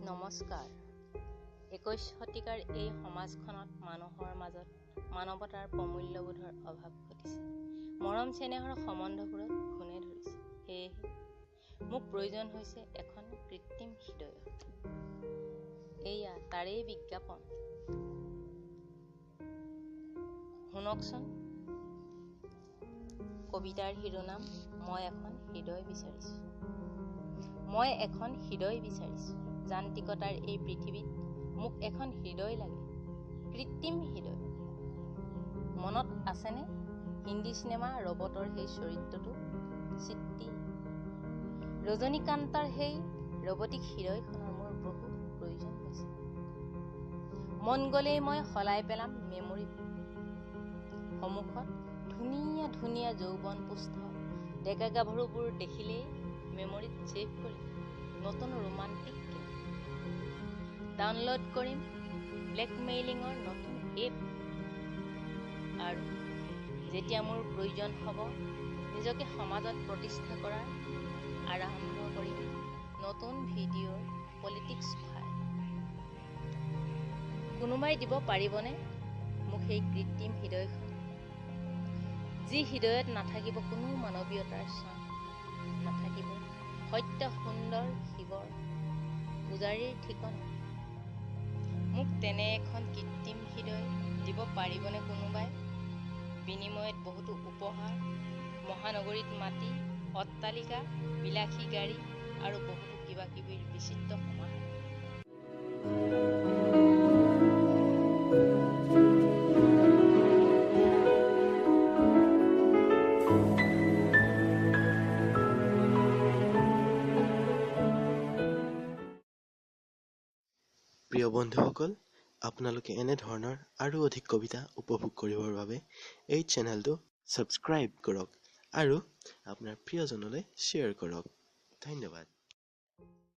নমস্কাৰ। 21 শতিকাৰ এই সমাজখনত মানুহৰ মাজত মানৱতাৰ প্ৰমূল্যবোধৰ অভাৱ ঘটিছে। মৰম চেনেহৰ সম্বন্ধবোৰত ঘুণে ধৰিছে। সেয়েহে মোক প্ৰয়োজন হৈছে এখন কৃত্ৰিম হৃদয়। এয়া তাৰেই বিজ্ঞাপন। শুনকচোন, কবিতাৰ শিৰোনাম মই এখন হৃদয় বিচাৰিছোঁ। মই এখন হৃদয় বিচাৰিছোঁ। যান্ত্ৰিকতাৰ এই পৃথিৱীত মোক এখন হৃদয় লাগে, কৃত্ৰিম হৃদয়। মনত আছেনে হিন্দী চিনেমা ৰবটৰ সেই চৰিত্ৰটো চিত্তি? ৰজনীকান্তৰ সেই ৰবটিক হৃদয়খনৰ মোৰ বহু প্ৰয়োজন হৈছে। মন গ'লেই মই সলাই পেলাম মেমৰি। সন্মুখত ধুনীয়া ধুনীয়া যৌৱন পুষ্ট ডেকা গাভৰুবোৰ দেখিলেই মেমৰিত ছেভ কৰিম নতুন ৰোমান্টিক গীত। ডাউনলোড কৰিম ব্লেকমেইলিঙৰ নতুন এপ। আৰু যেতিয়া মোৰ প্ৰয়োজন হ'ব নিজকে সমাজত প্ৰতিষ্ঠা কৰাৰ, আৰম্ভ কৰিম নতুন ভিডিঅ'ৰ পলিটিক্স ফাইল। কোনোবাই দিব পাৰিবনে মোক সেই কৃত্ৰিম হৃদয়খন, যি হৃদয়ত নাথাকিব কোনো মানৱীয়তাৰ ছাঁ, নাথাকিব সত্য সুন্দৰ শিৱৰ পূজাৰীৰ ঠিকনা? মোক তেনে এখন কৃত্ৰিম হৃদয় দিব পাৰিবনে কোনোবাই? বিনিময়ত বহুতো উপহাৰ, মহানগৰীত মাটি, অট্টালিকা, বিলাসী গাড়ী আৰু বহুতো কিবা কিবিৰ বিচিত্ৰ সমাহাৰ। প্ৰিয় বন্ধুসকল, আপোনালোকে এনে ধৰণৰ আৰু অধিক কবিতা উপভোগ কৰিবৰ বাবে এই চেনেলটো ছাবস্ক্ৰাইব কৰক আৰু আপোনাৰ প্ৰিয়জনলৈ শ্বেয়াৰ কৰক। ধন্যবাদ।